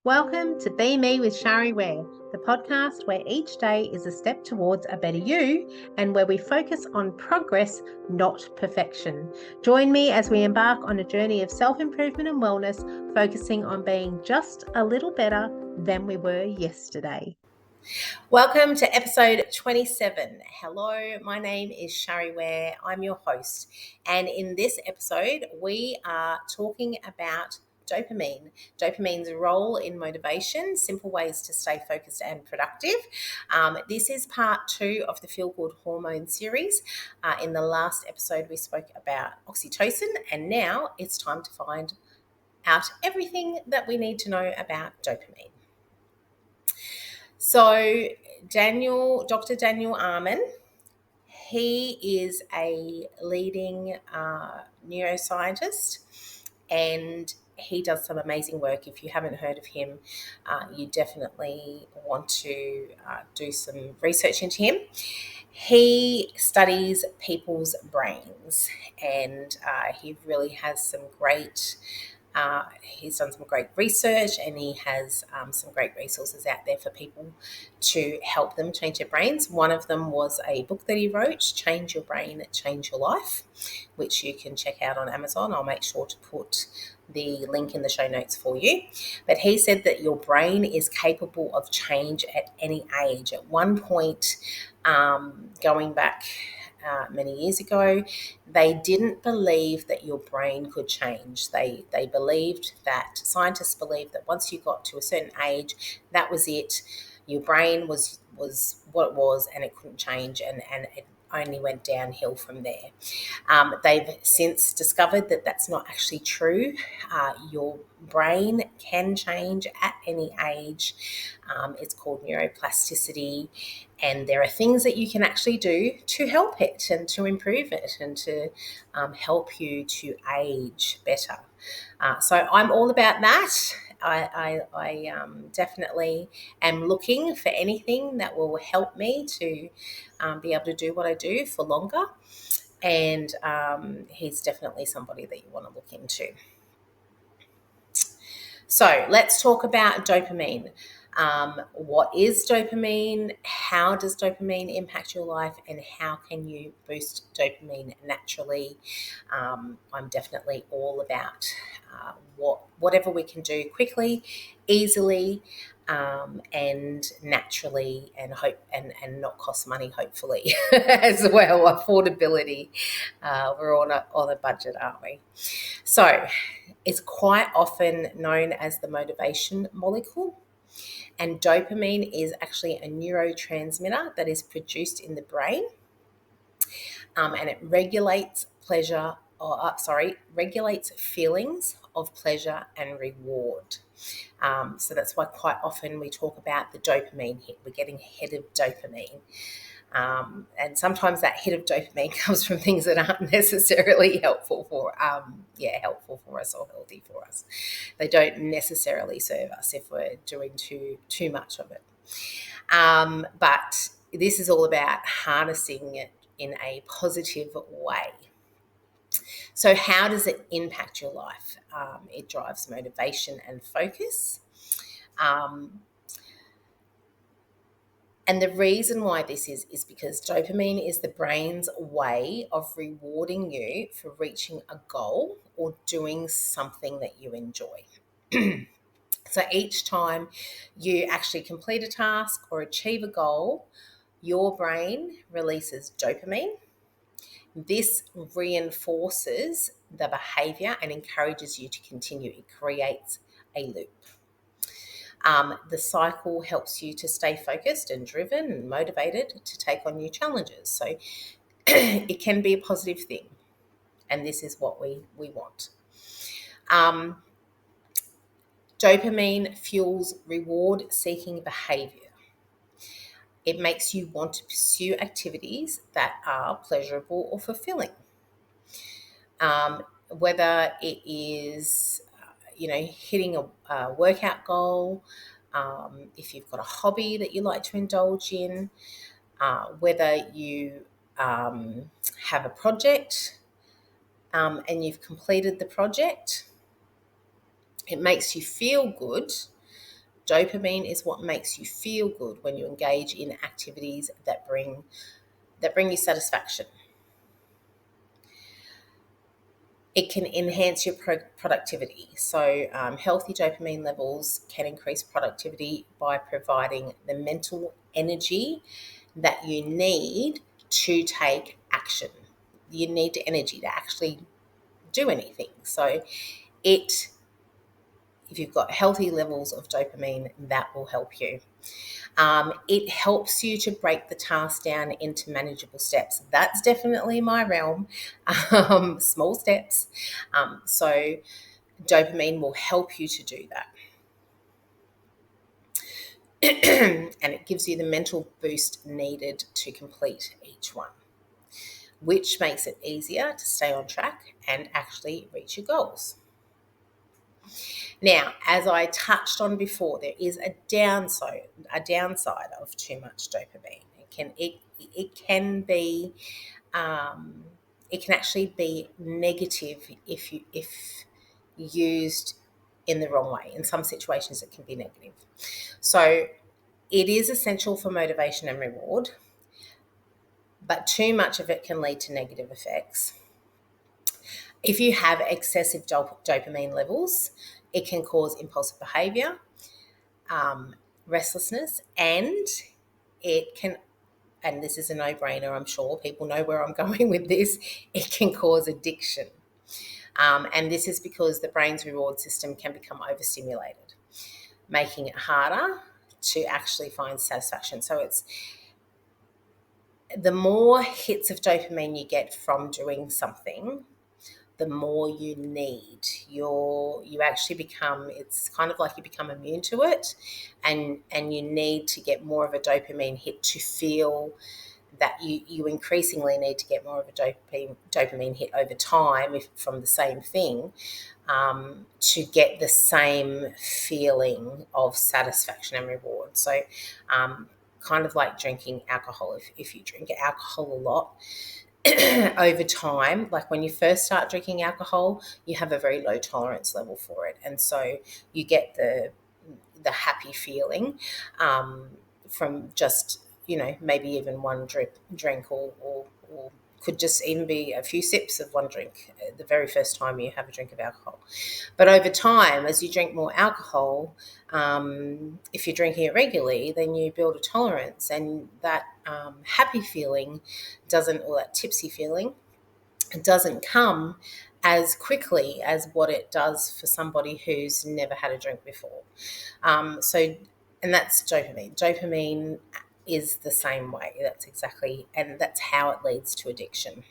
Welcome to Be Me with Shari Ware, the podcast where each day is a step towards a better you and where we focus on progress, not perfection. Join me as we embark on a journey of self-improvement and wellness, focusing on being just a little better than we were yesterday. Welcome to episode 27. Hello, my name is Shari Ware. I'm your host. And in this episode, we are talking about dopamine. Dopamine's role in motivation, simple ways to stay focused and productive. This is part 2 of the Feel Good Hormone series. In the last episode, we spoke about oxytocin, and now it's time to find out everything that we need to know about dopamine. So Dr. Daniel Amen, he is a leading neuroscientist, and he does some amazing work. If you haven't heard of him, you definitely want to do some research into him. He studies people's brains, and he really has some great he's done some great research, and he has some great resources out there for people to help them change their brains. One of them was a book that he wrote, Change Your Brain, Change Your Life, which you can check out on Amazon. I'll make sure to put the link in the show notes for you. But he said that your brain is capable of change at any age. At one point, going back many years ago, they didn't believe that your brain could change. They believed that, scientists believed that once you got to a certain age, that was it. Your brain was what it was, and it couldn't change, and it only went downhill from there. They've since discovered that that's not actually true. Your brain can change at any age. It's called neuroplasticity, and there are things that you can actually do to help it and to improve it and to help you to age better. So I'm all about that. I definitely am looking for anything that will help me to be able to do what I do for longer. And he's definitely somebody that you want to look into. So let's talk about dopamine. What is dopamine? How does dopamine impact your life? And how can you boost dopamine naturally? I'm definitely all about whatever we can do quickly, easily, and naturally, and not cost money, hopefully, as well. Affordability. We're on a budget, aren't we? So it's quite often known as the motivation molecule. And dopamine is actually a neurotransmitter that is produced in the brain, and it regulates regulates feelings of pleasure and reward. So that's why quite often we talk about the dopamine hit. We're getting a hit of dopamine. And sometimes that hit of dopamine comes from things that aren't necessarily helpful for us or healthy for us. They don't necessarily serve us if we're doing too much of it. But this is all about harnessing it in a positive way. So how does it impact your life? It drives motivation and focus. And the reason why this is because dopamine is the brain's way of rewarding you for reaching a goal or doing something that you enjoy. So each time you actually complete a task or achieve a goal, your brain releases dopamine. This reinforces the behavior and encourages you to continue. It creates a loop. The cycle helps you to stay focused and driven and motivated to take on new challenges. So it can be a positive thing, and this is what we want. Dopamine fuels reward-seeking behavior. It makes you want to pursue activities that are pleasurable or fulfilling. Whether it is hitting a workout goal, if you've got a hobby that you like to indulge in, whether you have a project and you've completed the project, it makes you feel good Dopamine is what makes you feel good when you engage in activities that bring you satisfaction. It can enhance your productivity. So, healthy dopamine levels can increase productivity by providing the mental energy that you need to take action. You need the energy to actually do anything. So, if you've got healthy levels of dopamine, that will help you. It helps you to break the task down into manageable steps. That's definitely my realm. Small steps. So dopamine will help you to do that. And it gives you the mental boost needed to complete each one, which makes it easier to stay on track and actually reach your goals. Now, as I touched on before, there is a downside of too much dopamine. It can be it can actually be negative if used in the wrong way. In some situations, it can be negative. So it is essential for motivation and reward, but too much of it can lead to negative effects. If you have excessive dopamine levels, it can cause impulsive behaviour, restlessness, and it can, and this is a no-brainer, I'm sure people know where I'm going with this, it can cause addiction. And this is because the brain's reward system can become overstimulated, making it harder to actually find satisfaction. So it's the more hits of dopamine you get from doing something, the more you need. You actually become, it's kind of like you become immune to it, and you need to get more of a dopamine hit to feel that you increasingly need to get more of a dopamine hit over time from the same thing, to get the same feeling of satisfaction and reward. So kind of like drinking alcohol. If you drink alcohol a lot, over time, like when you first start drinking alcohol, you have a very low tolerance level for it, and so you get the happy feeling from just, maybe even one drink or could just even be a few sips of one drink the very first time you have a drink of alcohol. But over time, as you drink more alcohol, if you're drinking it regularly, then you build a tolerance, and that happy feeling or that tipsy feeling doesn't come as quickly as what it does for somebody who's never had a drink before. And that's dopamine. Dopamine is the same way. And that's how it leads to addiction.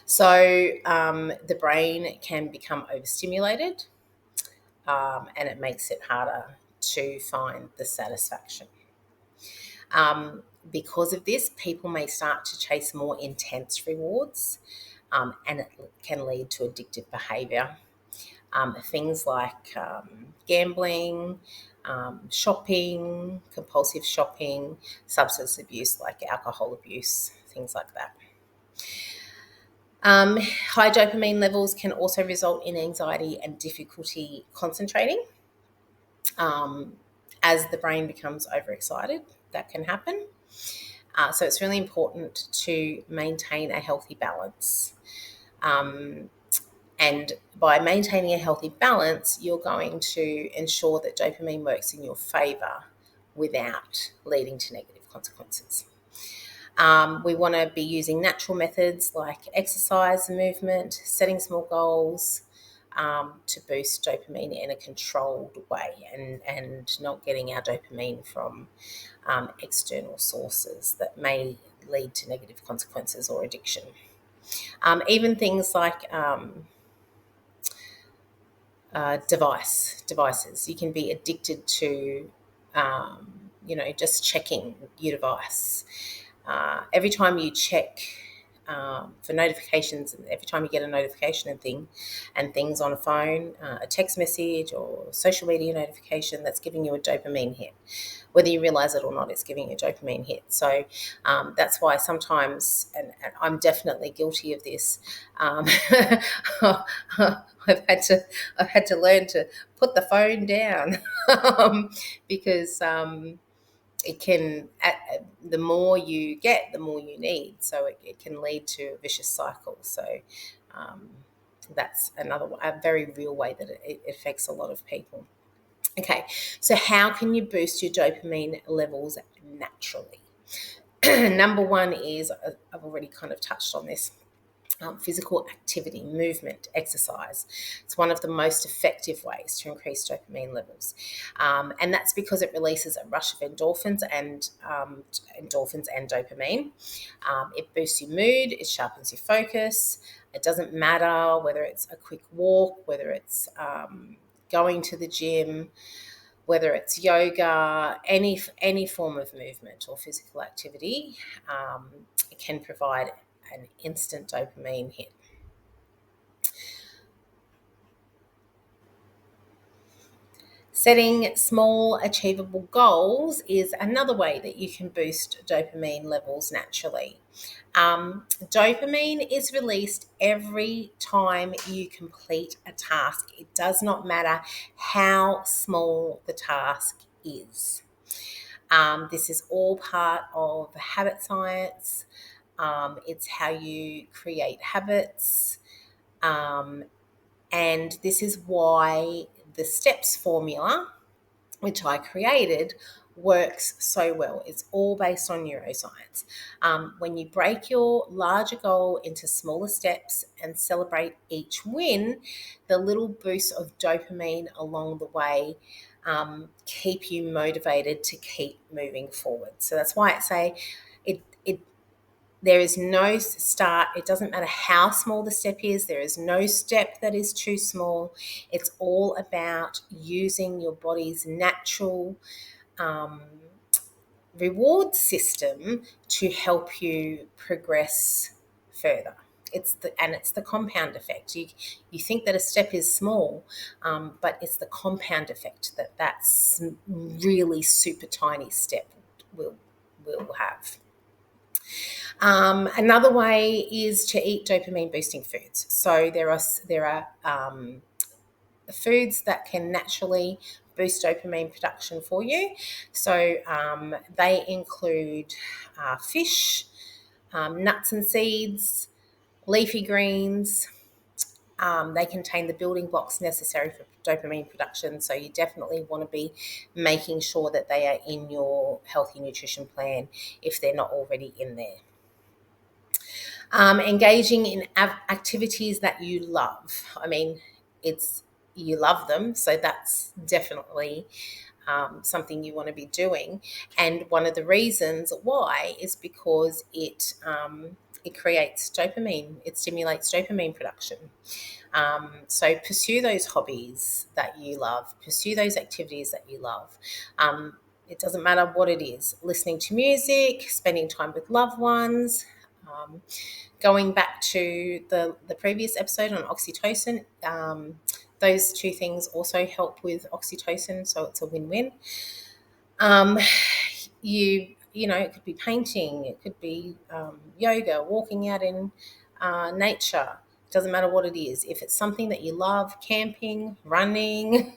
So the brain can become overstimulated, and it makes it harder to find the satisfaction. Because of this, people may start to chase more intense rewards, and it can lead to addictive behaviour. Things like gambling, shopping, compulsive shopping, substance abuse like alcohol abuse, things like that. High dopamine levels can also result in anxiety and difficulty concentrating. As the brain becomes overexcited, that can happen. So it's really important to maintain a healthy balance. And by maintaining a healthy balance, you're going to ensure that dopamine works in your favour without leading to negative consequences. We want to be using natural methods like exercise, movement, setting small goals, to boost dopamine in a controlled way, and not getting our dopamine from external sources that may lead to negative consequences or addiction. Even things like devices. You can be addicted to, just checking your device. Every time you check for notifications, every time you get a notification and things on a phone, a text message or social media notification, that's giving you a dopamine hit. Whether you realize it or not, it's giving you a dopamine hit. So that's why sometimes, and I'm definitely guilty of this, I I've had to learn to put the phone down because it can, the more you get, the more you need. So it can lead to a vicious cycle. So um, that's a very real way that it affects a lot of people. Okay, so how can you boost your dopamine levels naturally? Number one is, I've already kind of touched on this, physical activity, movement, exercise. It's one of the most effective ways to increase dopamine levels. And that's because it releases a rush of endorphins and dopamine. It boosts your mood, it sharpens your focus. It doesn't matter whether it's a quick walk, whether it's going to the gym, whether it's yoga, any form of movement or physical activity, it can provide an instant dopamine hit. Setting small, achievable goals is another way that you can boost dopamine levels naturally. Dopamine is released every time you complete a task. It does not matter how small the task is. This is all part of habit science. It's how you create habits. And this is why the STEPS formula, which I created, works so well. It's all based on neuroscience. When you break your larger goal into smaller steps and celebrate each win, the little boosts of dopamine along the way keep you motivated to keep moving forward. So that's why I say it there is no start. It doesn't matter how small the step is. There is no step that is too small. It's all about using your body's natural um, reward system to help you progress further. It's the compound effect. You think that a step is small, but it's the compound effect that's really super tiny step will have. Another way is to eat dopamine boosting foods. So there are foods that can naturally boost dopamine production for you. So they include fish, nuts and seeds, leafy greens. They contain the building blocks necessary for dopamine production. So you definitely want to be making sure that they are in your healthy nutrition plan if they're not already in there. Engaging in activities that you love. I mean, you love them, so that's definitely something you want to be doing. And one of the reasons why is because it creates dopamine. It stimulates dopamine production. So pursue those hobbies that you love. Pursue those activities that you love. It doesn't matter what it is. Listening to music, spending time with loved ones. Going back to the previous episode on oxytocin, those two things also help with oxytocin, so it's a win-win. It could be painting, it could be yoga, walking out in nature. It doesn't matter what it is. If it's something that you love, camping, running,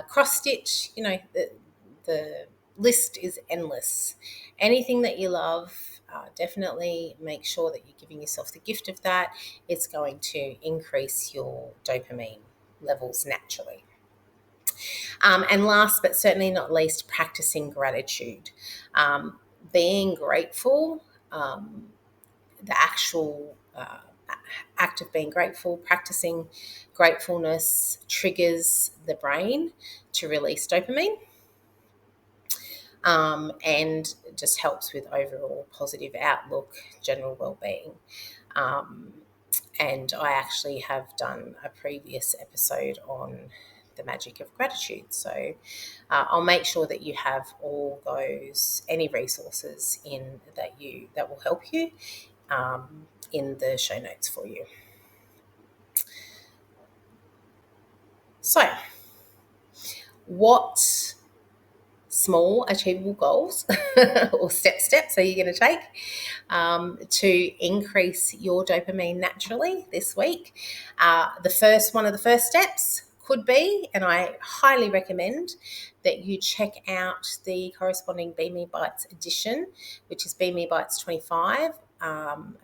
cross stitch, the list is endless. Anything that you love, definitely make sure that you're giving yourself the gift of that. It's going to increase your dopamine levels naturally. And last but certainly not least, practicing gratitude. Being grateful, the actual act of being grateful, practicing gratefulness triggers the brain to release dopamine. And just helps with overall positive outlook, general well-being. And I actually have done a previous episode on the magic of gratitude. So I'll make sure that you have all any resources that will help you in the show notes for you. So, what small achievable goals or steps that you're going to take to increase your dopamine naturally this week. One of the first steps could be, and I highly recommend that you check out the corresponding Be Me Bites edition, which is Be Me Bites 25.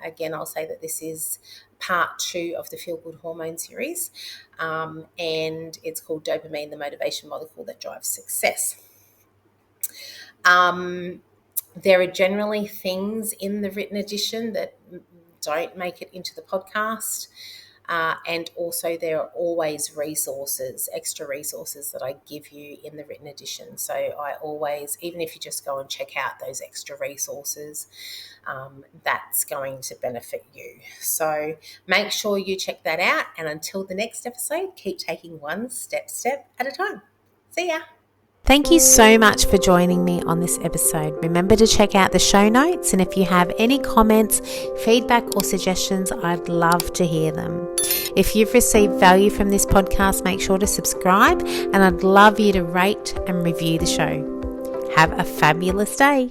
Again, I'll say that this is part 2 of the Feel Good Hormone series, and it's called Dopamine, the Motivation Molecule That Drives Success. There are generally things in the written edition that don't make it into the podcast. And also there are always extra resources that I give you in the written edition. So I always, even if you just go and check out those extra resources, that's going to benefit you. So make sure you check that out. And until the next episode, keep taking one step at a time. See ya. Thank you so much for joining me on this episode. Remember to check out the show notes, and if you have any comments, feedback or suggestions, I'd love to hear them. If you've received value from this podcast, make sure to subscribe, and I'd love you to rate and review the show. Have a fabulous day.